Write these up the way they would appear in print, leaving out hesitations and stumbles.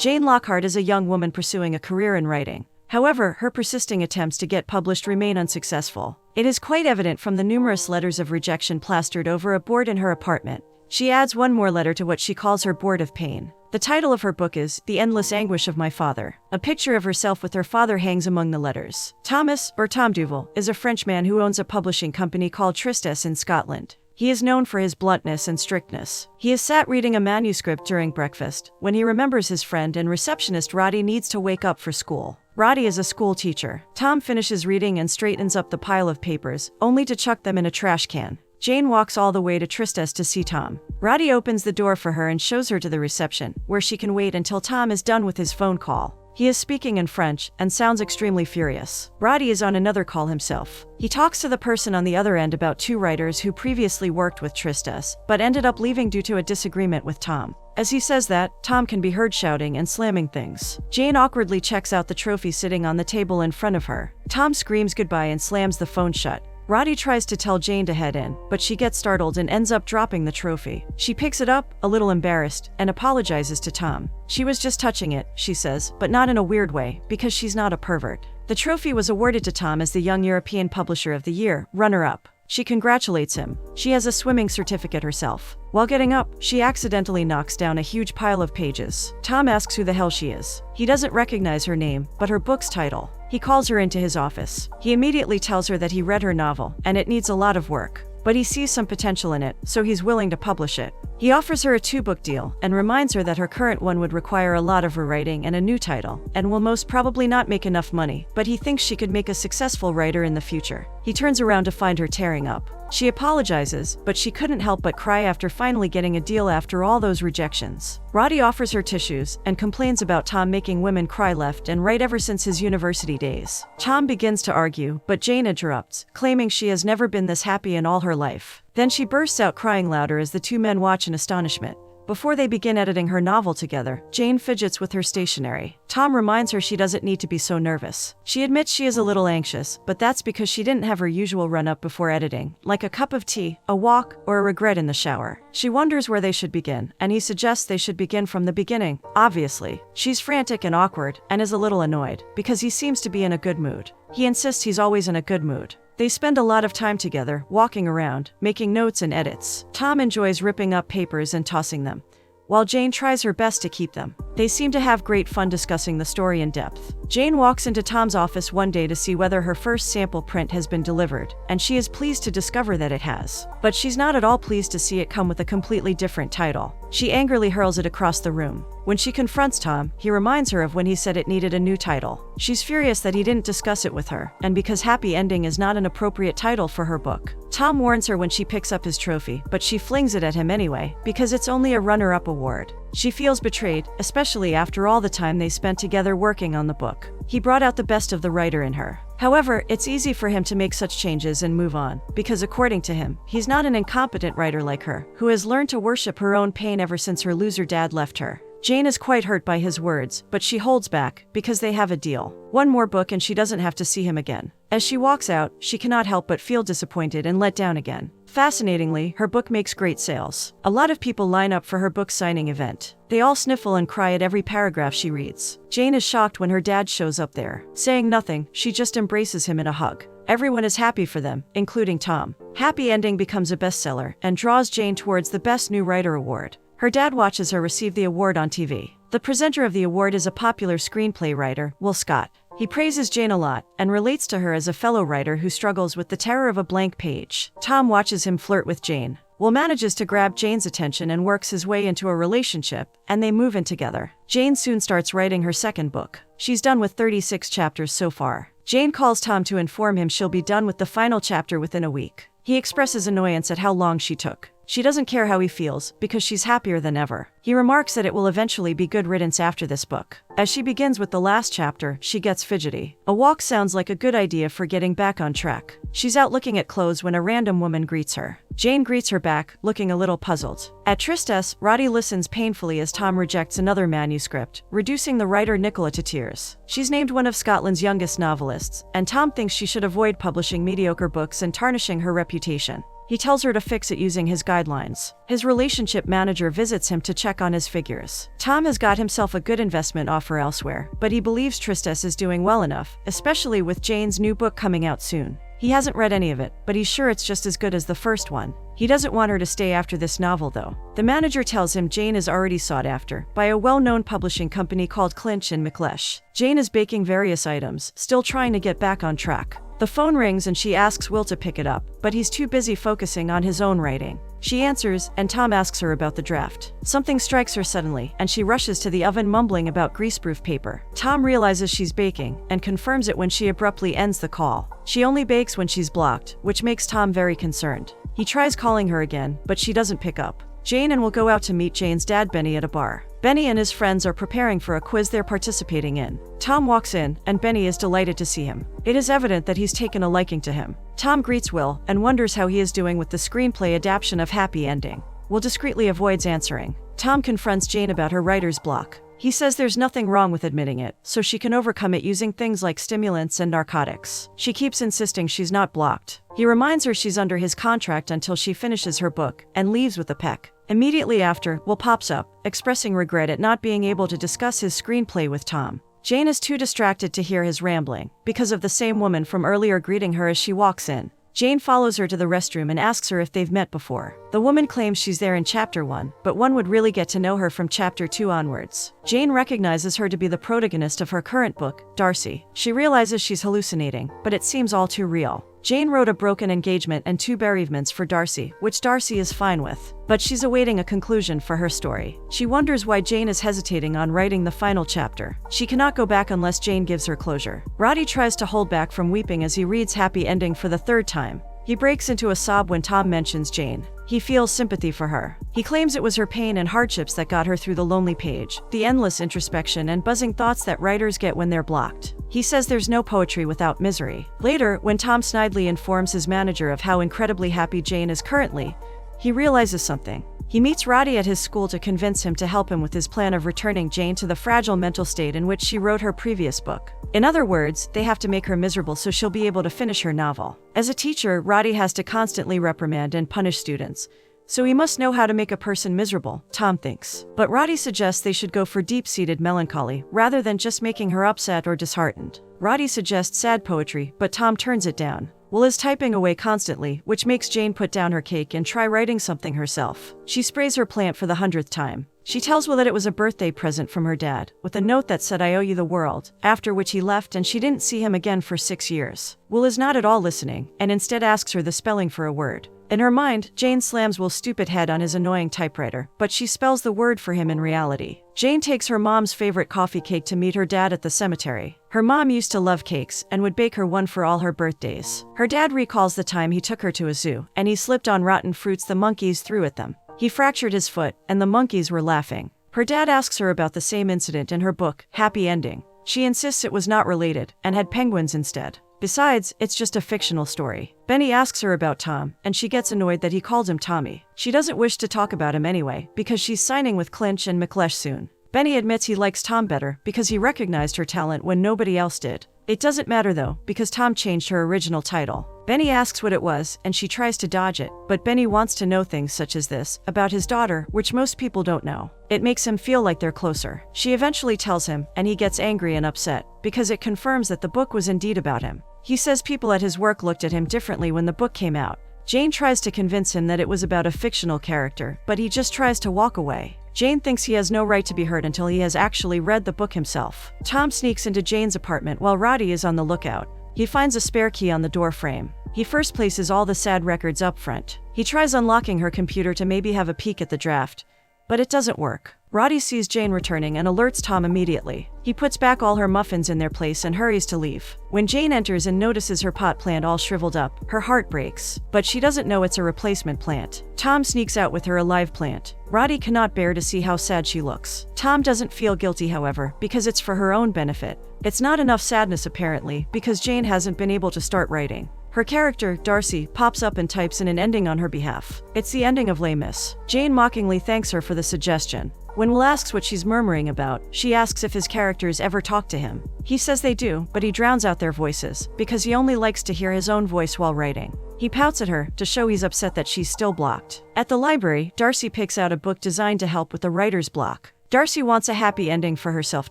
Jane Lockhart is a young woman pursuing a career in writing. However, her persisting attempts to get published remain unsuccessful. It is quite evident from the numerous letters of rejection plastered over a board in her apartment. She adds one more letter to what she calls her board of pain. The title of her book is The Endless Anguish of My Father. A picture of herself with her father hangs among the letters. Thomas, or Tom Duval, is a Frenchman who owns a publishing company called Tristesse in Scotland. He is known for his bluntness and strictness. He is sat reading a manuscript during breakfast when he remembers his friend and receptionist Roddy needs to wake up for school. Roddy is a school teacher. Tom finishes reading and straightens up the pile of papers, only to chuck them in a trash can. Jane walks all the way to Tristesse to see Tom. Roddy opens the door for her and shows her to the reception, where she can wait until Tom is done with his phone call. He is speaking in French and sounds extremely furious. Roddy is on another call himself. He talks to the person on the other end about two writers who previously worked with Tristesse, but ended up leaving due to a disagreement with Tom. As he says that, Tom can be heard shouting and slamming things. Jane awkwardly checks out the trophy sitting on the table in front of her. Tom screams goodbye and slams the phone shut. Roddy tries to tell Jane to head in, but she gets startled and ends up dropping the trophy. She picks it up, a little embarrassed, and apologizes to Tom. She was just touching it, she says, but not in a weird way, because she's not a pervert. The trophy was awarded to Tom as the Young European Publisher of the Year, runner-up. She congratulates him. She has a swimming certificate herself. While getting up, she accidentally knocks down a huge pile of pages. Tom asks who the hell she is. He doesn't recognize her name, but her book's title. He calls her into his office. He immediately tells her that he read her novel, and it needs a lot of work. But he sees some potential in it, so he's willing to publish it. He offers her a 2-book deal, and reminds her that her current one would require a lot of rewriting and a new title, and will most probably not make enough money, but he thinks she could make a successful writer in the future. He turns around to find her tearing up. She apologizes, but she couldn't help but cry after finally getting a deal after all those rejections. Roddy offers her tissues, and complains about Tom making women cry left and right ever since his university days. Tom begins to argue, but Jane interrupts, claiming she has never been this happy in all her life. Then she bursts out crying louder as the two men watch in astonishment. Before they begin editing her novel together, Jane fidgets with her stationery. Tom reminds her she doesn't need to be so nervous. She admits she is a little anxious, but that's because she didn't have her usual run-up before editing, like a cup of tea, a walk, or a regret in the shower. She wonders where they should begin, and he suggests they should begin from the beginning. Obviously, she's frantic and awkward, and is a little annoyed, because he seems to be in a good mood. He insists he's always in a good mood. They spend a lot of time together, walking around, making notes and edits. Tom enjoys ripping up papers and tossing them, while Jane tries her best to keep them. They seem to have great fun discussing the story in depth. Jane walks into Tom's office one day to see whether her first sample print has been delivered, and she is pleased to discover that it has. But she's not at all pleased to see it come with a completely different title. She angrily hurls it across the room. When she confronts Tom, he reminds her of when he said it needed a new title. She's furious that he didn't discuss it with her, and because Happy Ending is not an appropriate title for her book. Tom warns her when she picks up his trophy, but she flings it at him anyway, because it's only a runner-up award. She feels betrayed, especially after all the time they spent together working on the book. He brought out the best of the writer in her. However, it's easy for him to make such changes and move on, because according to him, he's not an incompetent writer like her, who has learned to worship her own pain ever since her loser dad left her. Jane is quite hurt by his words, but she holds back, because they have a deal. One more book and she doesn't have to see him again. As she walks out, she cannot help but feel disappointed and let down again. Fascinatingly, her book makes great sales. A lot of people line up for her book signing event. They all sniffle and cry at every paragraph she reads. Jane is shocked when her dad shows up there. Saying nothing, she just embraces him in a hug. Everyone is happy for them, including Tom. Happy Ending becomes a bestseller and draws Jane towards the Best New Writer award. Her dad watches her receive the award on TV. The presenter of the award is a popular screenplay writer, Will Scott. He praises Jane a lot, and relates to her as a fellow writer who struggles with the terror of a blank page. Tom watches him flirt with Jane. Will manages to grab Jane's attention and works his way into a relationship, and they move in together. Jane soon starts writing her second book. She's done with 36 chapters so far. Jane calls Tom to inform him she'll be done with the final chapter within a week. He expresses annoyance at how long she took. She doesn't care how he feels, because she's happier than ever. He remarks that it will eventually be good riddance after this book. As she begins with the last chapter, she gets fidgety. A walk sounds like a good idea for getting back on track. She's out looking at clothes when a random woman greets her. Jane greets her back, looking a little puzzled. At Tristesse, Roddy listens painfully as Tom rejects another manuscript, reducing the writer Nicola to tears. She's named one of Scotland's youngest novelists, and Tom thinks she should avoid publishing mediocre books and tarnishing her reputation. He tells her to fix it using his guidelines. His relationship manager visits him to check on his figures. Tom has got himself a good investment offer elsewhere, but he believes Tristesse is doing well enough, especially with Jane's new book coming out soon. He hasn't read any of it, but he's sure it's just as good as the first one. He doesn't want her to stay after this novel, though. The manager tells him Jane is already sought after by a well-known publishing company called Clinch and McLeish. Jane is baking various items, still trying to get back on track. The phone rings and she asks Will to pick it up, but he's too busy focusing on his own writing. She answers, and Tom asks her about the draft. Something strikes her suddenly, and she rushes to the oven mumbling about greaseproof paper. Tom realizes she's baking, and confirms it when she abruptly ends the call. She only bakes when she's blocked, which makes Tom very concerned. He tries calling her again, but she doesn't pick up. Jane and Will go out to meet Jane's dad Benny at a bar. Benny and his friends are preparing for a quiz they're participating in. Tom walks in, and Benny is delighted to see him. It is evident that he's taken a liking to him. Tom greets Will, and wonders how he is doing with the screenplay adaptation of Happy Ending. Will discreetly avoids answering. Tom confronts Jane about her writer's block. He says there's nothing wrong with admitting it, so she can overcome it using things like stimulants and narcotics. She keeps insisting she's not blocked. He reminds her she's under his contract until she finishes her book, and leaves with a peck. Immediately after, Will pops up, expressing regret at not being able to discuss his screenplay with Tom. Jane is too distracted to hear his rambling, because of the same woman from earlier greeting her as she walks in. Jane follows her to the restroom and asks her if they've met before. The woman claims she's there in Chapter 1, but one would really get to know her from Chapter 2 onwards. Jane recognizes her to be the protagonist of her current book, Darcy. She realizes she's hallucinating, but it seems all too real. Jane wrote a broken engagement and 2 bereavements for Darcy, which Darcy is fine with. But she's awaiting a conclusion for her story. She wonders why Jane is hesitating on writing the final chapter. She cannot go back unless Jane gives her closure. Roddy tries to hold back from weeping as he reads Happy Ending for the 3rd time. He breaks into a sob when Tom mentions Jane. He feels sympathy for her. He claims it was her pain and hardships that got her through the lonely page, the endless introspection and buzzing thoughts that writers get when they're blocked. He says there's no poetry without misery. Later, when Tom snidely informs his manager of how incredibly happy Jane is currently, he realizes something. He meets Roddy at his school to convince him to help him with his plan of returning Jane to the fragile mental state in which she wrote her previous book. In other words, they have to make her miserable so she'll be able to finish her novel. As a teacher, Roddy has to constantly reprimand and punish students, so he must know how to make a person miserable, Tom thinks. But Roddy suggests they should go for deep-seated melancholy, rather than just making her upset or disheartened. Roddy suggests sad poetry, but Tom turns it down. Will is typing away constantly, which makes Jane put down her cake and try writing something herself. She sprays her plant for the 100th time. She tells Will that it was a birthday present from her dad, with a note that said, "I owe you the world," after which he left and she didn't see him again for 6 years. Will is not at all listening, and instead asks her the spelling for a word. In her mind, Jane slams Will's stupid head on his annoying typewriter, but she spells the word for him in reality. Jane takes her mom's favorite coffee cake to meet her dad at the cemetery. Her mom used to love cakes and would bake her one for all her birthdays. Her dad recalls the time he took her to a zoo, and he slipped on rotten fruits the monkeys threw at them. He fractured his foot, and the monkeys were laughing. Her dad asks her about the same incident in her book, Happy Ending. She insists it was not related, and had penguins instead. Besides, it's just a fictional story. Benny asks her about Tom, and she gets annoyed that he called him Tommy. She doesn't wish to talk about him anyway, because she's signing with Clinch and McLeish soon. Benny admits he likes Tom better because he recognized her talent when nobody else did. It doesn't matter though, because Tom changed her original title. Benny asks what it was, and she tries to dodge it, but Benny wants to know things such as this, about his daughter, which most people don't know. It makes him feel like they're closer. She eventually tells him, and he gets angry and upset, because it confirms that the book was indeed about him. He says people at his work looked at him differently when the book came out. Jane tries to convince him that it was about a fictional character, but he just tries to walk away. Jane thinks he has no right to be hurt until he has actually read the book himself. Tom sneaks into Jane's apartment while Roddy is on the lookout. He finds a spare key on the door frame. He first places all the sad records up front. He tries unlocking her computer to maybe have a peek at the draft, but it doesn't work. Roddy sees Jane returning and alerts Tom immediately. He puts back all her muffins in their place and hurries to leave. When Jane enters and notices her pot plant all shriveled up, her heart breaks. But she doesn't know it's a replacement plant. Tom sneaks out with her a live plant. Roddy cannot bear to see how sad she looks. Tom doesn't feel guilty, however, because it's for her own benefit. It's not enough sadness apparently, because Jane hasn't been able to start writing. Her character, Darcy, pops up and types in an ending on her behalf. It's the ending of Les Mis. Jane mockingly thanks her for the suggestion. When Will asks what she's murmuring about, she asks if his characters ever talk to him. He says they do, but he drowns out their voices, because he only likes to hear his own voice while writing. He pouts at her to show he's upset that she's still blocked. At the library, Darcy picks out a book designed to help with the writer's block. Darcy wants a happy ending for herself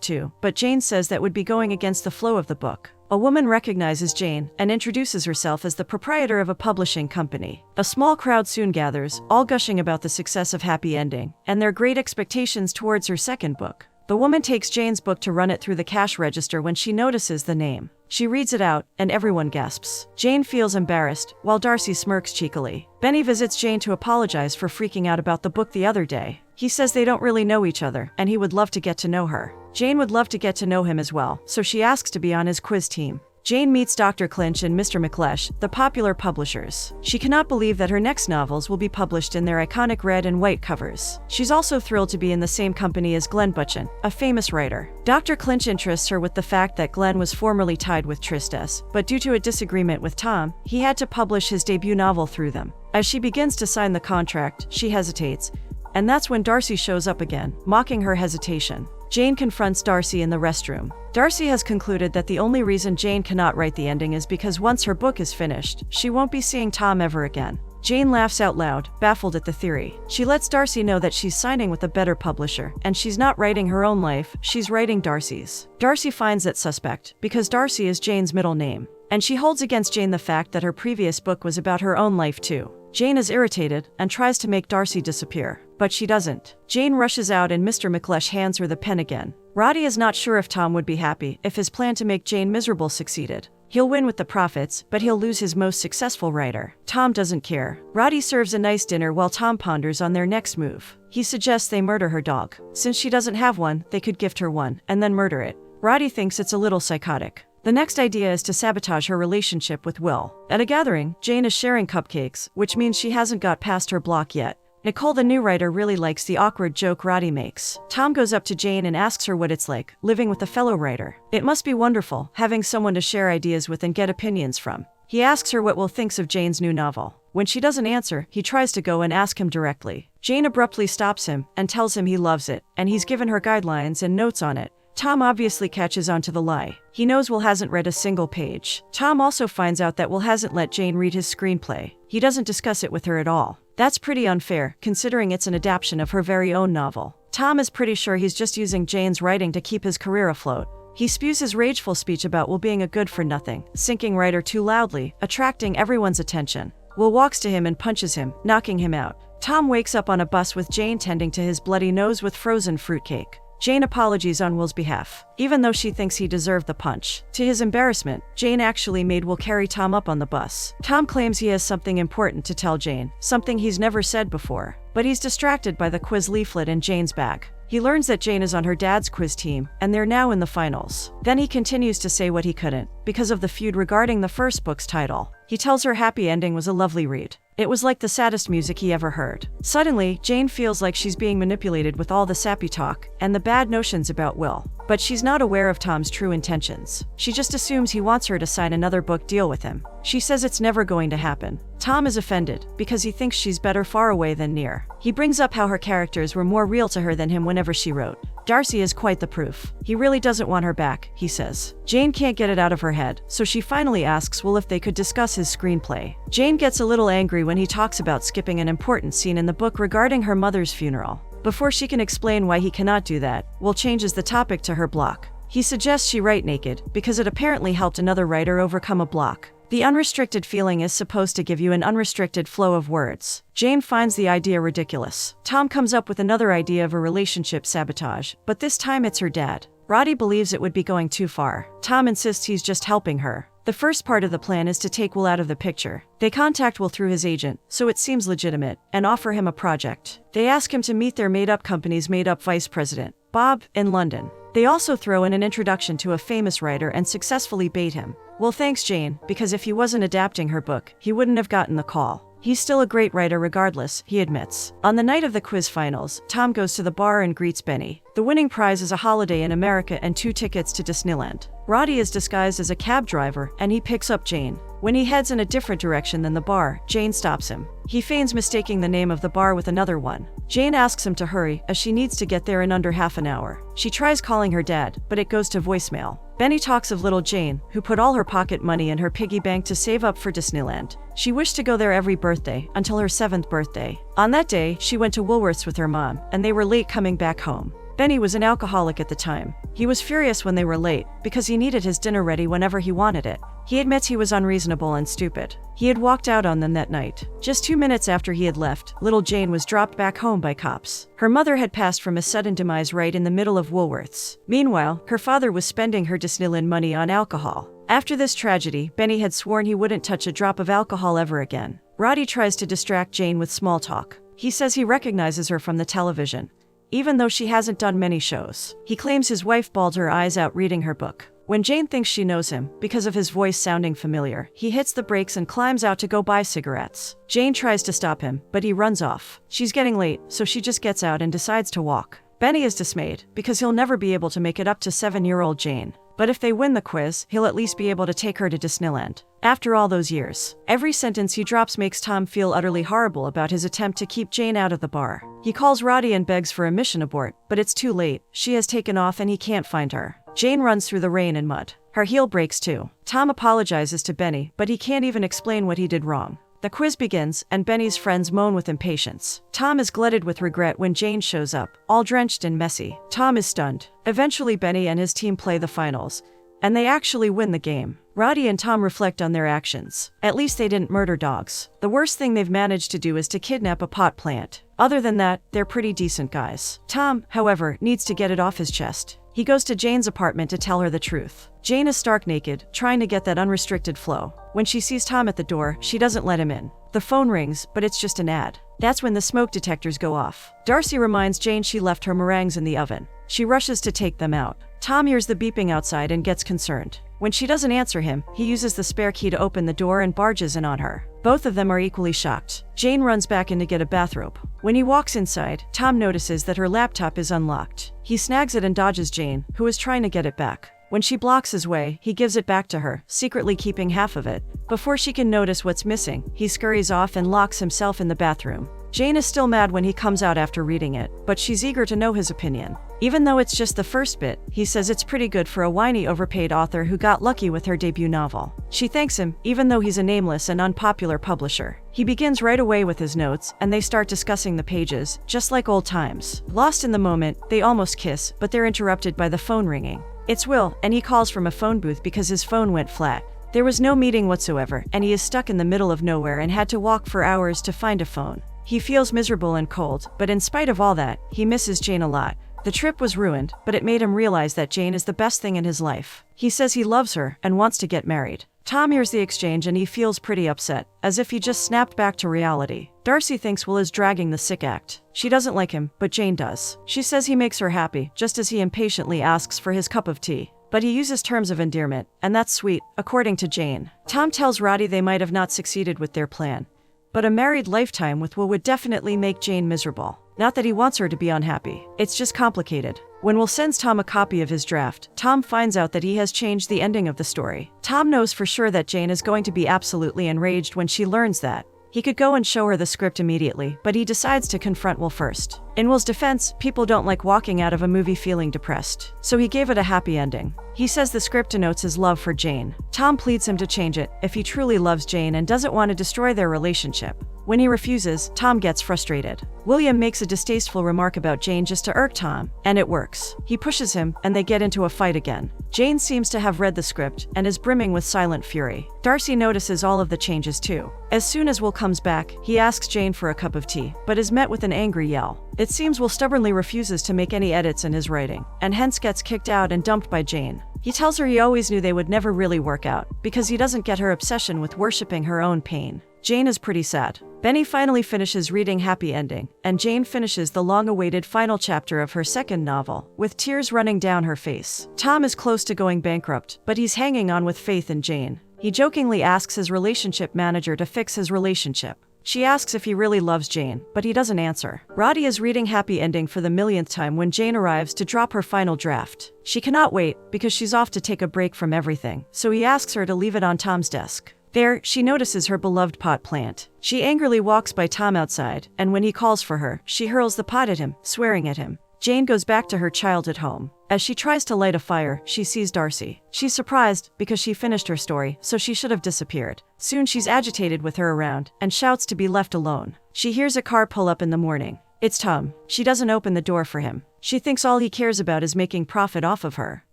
too, but Jane says that would be going against the flow of the book. A woman recognizes Jane and introduces herself as the proprietor of a publishing company. A small crowd soon gathers, all gushing about the success of Happy Ending and their great expectations towards her second book. The woman takes Jane's book to run it through the cash register when she notices the name. She reads it out, and everyone gasps. Jane feels embarrassed, while Darcy smirks cheekily. Benny visits Jane to apologize for freaking out about the book the other day. He says they don't really know each other, and he would love to get to know her. Jane would love to get to know him as well, so she asks to be on his quiz team. Jane meets Dr. Clinch and Mr. McLeish, the popular publishers. She cannot believe that her next novels will be published in their iconic red and white covers. She's also thrilled to be in the same company as Glenn Butchen, a famous writer. Dr. Clinch interests her with the fact that Glenn was formerly tied with Tristesse, but due to a disagreement with Tom, he had to publish his debut novel through them. As she begins to sign the contract, she hesitates, and that's when Darcy shows up again, mocking her hesitation. Jane confronts Darcy in the restroom. Darcy has concluded that the only reason Jane cannot write the ending is because once her book is finished, she won't be seeing Tom ever again. Jane laughs out loud, baffled at the theory. She lets Darcy know that she's signing with a better publisher, and she's not writing her own life, she's writing Darcy's. Darcy finds that suspect, because Darcy is Jane's middle name, and she holds against Jane the fact that her previous book was about her own life too. Jane is irritated and tries to make Darcy disappear, but she doesn't. Jane rushes out and Mr. McLeish hands her the pen again. Roddy is not sure if Tom would be happy if his plan to make Jane miserable succeeded. He'll win with the profits, but he'll lose his most successful writer. Tom doesn't care. Roddy serves a nice dinner while Tom ponders on their next move. He suggests they murder her dog. Since she doesn't have one, they could gift her one, and then murder it. Roddy thinks it's a little psychotic. The next idea is to sabotage her relationship with Will. At a gathering, Jane is sharing cupcakes, which means she hasn't got past her block yet. Nicole, the new writer, really likes the awkward joke Roddy makes. Tom goes up to Jane and asks her what it's like, living with a fellow writer. It must be wonderful, having someone to share ideas with and get opinions from. He asks her what Will thinks of Jane's new novel. When she doesn't answer, he tries to go and ask him directly. Jane abruptly stops him and tells him he loves it, and he's given her guidelines and notes on it. Tom obviously catches on to the lie. He knows Will hasn't read a single page. Tom also finds out that Will hasn't let Jane read his screenplay. He doesn't discuss it with her at all. That's pretty unfair, considering it's an adaptation of her very own novel. Tom is pretty sure he's just using Jane's writing to keep his career afloat. He spews his rageful speech about Will being a good-for-nothing, sinking writer too loudly, attracting everyone's attention. Will walks to him and punches him, knocking him out. Tom wakes up on a bus with Jane tending to his bloody nose with frozen fruitcake. Jane apologizes on Will's behalf, even though she thinks he deserved the punch. To his embarrassment, Jane actually made Will carry Tom up on the bus. Tom claims he has something important to tell Jane, something he's never said before, but he's distracted by the quiz leaflet in Jane's bag. He learns that Jane is on her dad's quiz team, and they're now in the finals. Then he continues to say what he couldn't, because of the feud regarding the first book's title. He tells her Happy Ending was a lovely read. It was like the saddest music he ever heard. Suddenly, Jane feels like she's being manipulated with all the sappy talk and the bad notions about Will. But she's not aware of Tom's true intentions. She just assumes he wants her to sign another book deal with him. She says it's never going to happen. Tom is offended, because he thinks she's better far away than near. He brings up how her characters were more real to her than him whenever she wrote. Darcy is quite the proof. He really doesn't want her back, he says. Jane can't get it out of her head, so she finally asks Will if they could discuss his screenplay. Jane gets a little angry when he talks about skipping an important scene in the book regarding her mother's funeral. Before she can explain why he cannot do that, Will changes the topic to her block. He suggests she write naked, because it apparently helped another writer overcome a block. The unrestricted feeling is supposed to give you an unrestricted flow of words. Jane finds the idea ridiculous. Tom comes up with another idea of a relationship sabotage, but this time it's her dad. Roddy believes it would be going too far. Tom insists he's just helping her. The first part of the plan is to take Will out of the picture. They contact Will through his agent, so it seems legitimate, and offer him a project. They ask him to meet their made-up company's made-up vice president, Bob, in London. They also throw in an introduction to a famous writer and successfully bait him. Will thanks Jane, because if he wasn't adapting her book, he wouldn't have gotten the call. He's still a great writer regardless, he admits. On the night of the quiz finals, Tom goes to the bar and greets Benny. The winning prize is a holiday in America and 2 tickets to Disneyland. Roddy is disguised as a cab driver, and he picks up Jane. When he heads in a different direction than the bar, Jane stops him. He feigns mistaking the name of the bar with another one. Jane asks him to hurry, as she needs to get there in under half an hour. She tries calling her dad, but it goes to voicemail. Benny talks of little Jane, who put all her pocket money in her piggy bank to save up for Disneyland. She wished to go there every birthday, until her 7th birthday. On that day, she went to Woolworth's with her mom, and they were late coming back home. Benny was an alcoholic at the time. He was furious when they were late, because he needed his dinner ready whenever he wanted it. He admits he was unreasonable and stupid. He had walked out on them that night. Just 2 minutes after he had left, little Jane was dropped back home by cops. Her mother had passed from a sudden demise right in the middle of Woolworth's. Meanwhile, her father was spending her Disneyland money on alcohol. After this tragedy, Benny had sworn he wouldn't touch a drop of alcohol ever again. Roddy tries to distract Jane with small talk. He says he recognizes her from the television, even though she hasn't done many shows. He claims his wife bawled her eyes out reading her book. When Jane thinks she knows him, because of his voice sounding familiar, he hits the brakes and climbs out to go buy cigarettes. Jane tries to stop him, but he runs off. She's getting late, so she just gets out and decides to walk. Benny is dismayed, because he'll never be able to make it up to 7-year-old Jane. But if they win the quiz, he'll at least be able to take her to Disneyland. After all those years, every sentence he drops makes Tom feel utterly horrible about his attempt to keep Jane out of the bar. He calls Roddy and begs for a mission abort, but it's too late. She has taken off and he can't find her. Jane runs through the rain and mud. Her heel breaks too. Tom apologizes to Benny, but he can't even explain what he did wrong. The quiz begins, and Benny's friends moan with impatience. Tom is glutted with regret when Jane shows up, all drenched and messy. Tom is stunned. Eventually, Benny and his team play the finals, and they actually win the game. Roddy and Tom reflect on their actions. At least they didn't murder dogs. The worst thing they've managed to do is to kidnap a pot plant. Other than that, they're pretty decent guys. Tom, however, needs to get it off his chest. He goes to Jane's apartment to tell her the truth. Jane is stark naked, trying to get that unrestricted flow. When she sees Tom at the door, she doesn't let him in. The phone rings, but it's just an ad. That's when the smoke detectors go off. Darcy reminds Jane she left her meringues in the oven. She rushes to take them out. Tom hears the beeping outside and gets concerned. When she doesn't answer him, he uses the spare key to open the door and barges in on her. Both of them are equally shocked. Jane runs back in to get a bathrobe. When he walks inside, Tom notices that her laptop is unlocked. He snags it and dodges Jane, who is trying to get it back. When she blocks his way, he gives it back to her, secretly keeping half of it. Before she can notice what's missing, he scurries off and locks himself in the bathroom. Jane is still mad when he comes out after reading it, but she's eager to know his opinion. Even though it's just the first bit, he says it's pretty good for a whiny, overpaid author who got lucky with her debut novel. She thanks him, even though he's a nameless and unpopular publisher. He begins right away with his notes, and they start discussing the pages, just like old times. Lost in the moment, they almost kiss, but they're interrupted by the phone ringing. It's Will, and he calls from a phone booth because his phone went flat. There was no meeting whatsoever, and he is stuck in the middle of nowhere and had to walk for hours to find a phone. He feels miserable and cold, but in spite of all that, he misses Jane a lot. The trip was ruined, but it made him realize that Jane is the best thing in his life. He says he loves her and wants to get married. Tom hears the exchange and he feels pretty upset, as if he just snapped back to reality. Darcy thinks Will is dragging the sick act. She doesn't like him, but Jane does. She says he makes her happy, just as he impatiently asks for his cup of tea. But he uses terms of endearment, and that's sweet, according to Jane. Tom tells Roddy they might have not succeeded with their plan, but a married lifetime with Will would definitely make Jane miserable. Not that he wants her to be unhappy. It's just complicated. When Will sends Tom a copy of his draft, Tom finds out that he has changed the ending of the story. Tom knows for sure that Jane is going to be absolutely enraged when she learns that. He could go and show her the script immediately, but he decides to confront Will first. In Will's defense, people don't like walking out of a movie feeling depressed, so he gave it a happy ending. He says the script denotes his love for Jane. Tom pleads him to change it if he truly loves Jane and doesn't want to destroy their relationship. When he refuses, Tom gets frustrated. William makes a distasteful remark about Jane just to irk Tom, and it works. He pushes him, and they get into a fight again. Jane seems to have read the script and is brimming with silent fury. Darcy notices all of the changes too. As soon as Will comes back, he asks Jane for a cup of tea, but is met with an angry yell. It seems Will stubbornly refuses to make any edits in his writing, and hence gets kicked out and dumped by Jane. He tells her he always knew they would never really work out, because he doesn't get her obsession with worshipping her own pain. Jane is pretty sad. Benny finally finishes reading Happy Ending, and Jane finishes the long-awaited final chapter of her second novel, with tears running down her face. Tom is close to going bankrupt, but he's hanging on with faith in Jane. He jokingly asks his relationship manager to fix his relationship. She asks if he really loves Jane, but he doesn't answer. Roddy is reading Happy Ending for the millionth time when Jane arrives to drop her final draft. She cannot wait, because she's off to take a break from everything, so he asks her to leave it on Tom's desk. There, she notices her beloved pot plant. She angrily walks by Tom outside, and when he calls for her, she hurls the pot at him, swearing at him. Jane goes back to her childhood home. As she tries to light a fire, she sees Darcy. She's surprised because she finished her story, so she should have disappeared. Soon she's agitated with her around and shouts to be left alone. She hears a car pull up in the morning. It's Tom. She doesn't open the door for him. She thinks all he cares about is making profit off of her.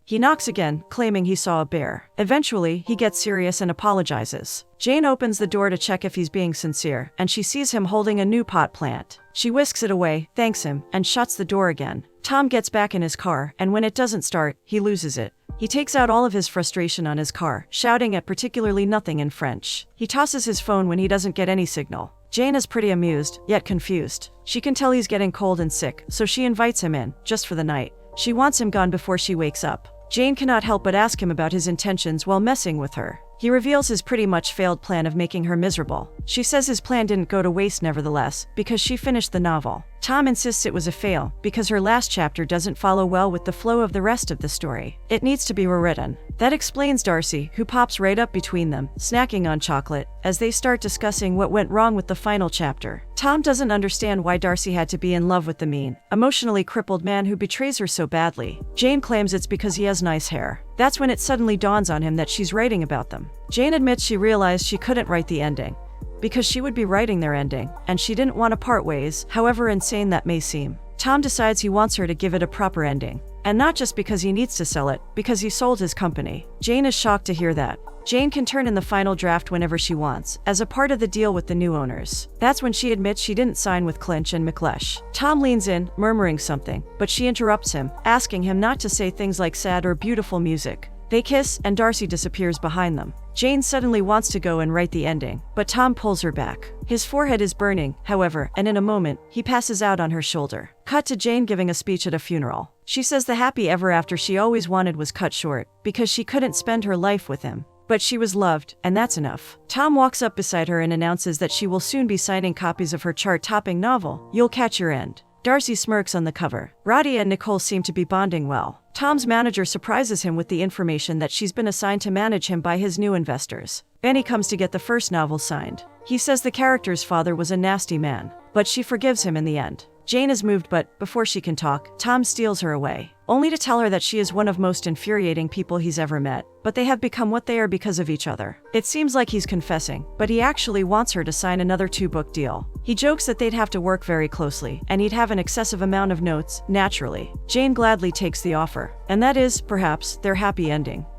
He knocks again, claiming he saw a bear. Eventually, he gets serious and apologizes. Jane opens the door to check if he's being sincere, and she sees him holding a new pot plant. She whisks it away, thanks him, and shuts the door again. Tom gets back in his car, and when it doesn't start, he loses it. He takes out all of his frustration on his car, shouting at particularly nothing in French. He tosses his phone when he doesn't get any signal. Jane is pretty amused, yet confused. She can tell he's getting cold and sick, so she invites him in, just for the night. She wants him gone before she wakes up. Jane cannot help but ask him about his intentions while messing with her. He reveals his pretty much failed plan of making her miserable. She says his plan didn't go to waste nevertheless, because she finished the novel. Tom insists it was a fail, because her last chapter doesn't follow well with the flow of the rest of the story. It needs to be rewritten. That explains Darcy, who pops right up between them, snacking on chocolate, as they start discussing what went wrong with the final chapter. Tom doesn't understand why Darcy had to be in love with the mean, emotionally crippled man who betrays her so badly. Jane claims it's because he has nice hair. That's when it suddenly dawns on him that she's writing about them. Jane admits she realized she couldn't write the ending, because she would be writing their ending, and she didn't want to part ways, however insane that may seem. Tom decides he wants her to give it a proper ending. And not just because he needs to sell it, because he sold his company. Jane is shocked to hear that. Jane can turn in the final draft whenever she wants, as a part of the deal with the new owners. That's when she admits she didn't sign with Clinch and McLeish. Tom leans in, murmuring something, but she interrupts him, asking him not to say things like sad or beautiful music. They kiss, and Darcy disappears behind them. Jane suddenly wants to go and write the ending, but Tom pulls her back. His forehead is burning, however, and in a moment, he passes out on her shoulder. Cut to Jane giving a speech at a funeral. She says the happy ever after she always wanted was cut short, because she couldn't spend her life with him. But she was loved, and that's enough. Tom walks up beside her and announces that she will soon be signing copies of her chart-topping novel, You'll Catch Your End. Darcy smirks on the cover. Roddy and Nicole seem to be bonding well. Tom's manager surprises him with the information that she's been assigned to manage him by his new investors. Benny comes to get the first novel signed. He says the character's father was a nasty man, but she forgives him in the end. Jane is moved, but before she can talk, Tom steals her away, only to tell her that she is one of most infuriating people he's ever met, but they have become what they are because of each other. It seems like he's confessing, but he actually wants her to sign another 2-book deal. He jokes that they'd have to work very closely, and he'd have an excessive amount of notes, naturally. Jane gladly takes the offer, and that is, perhaps, their happy ending.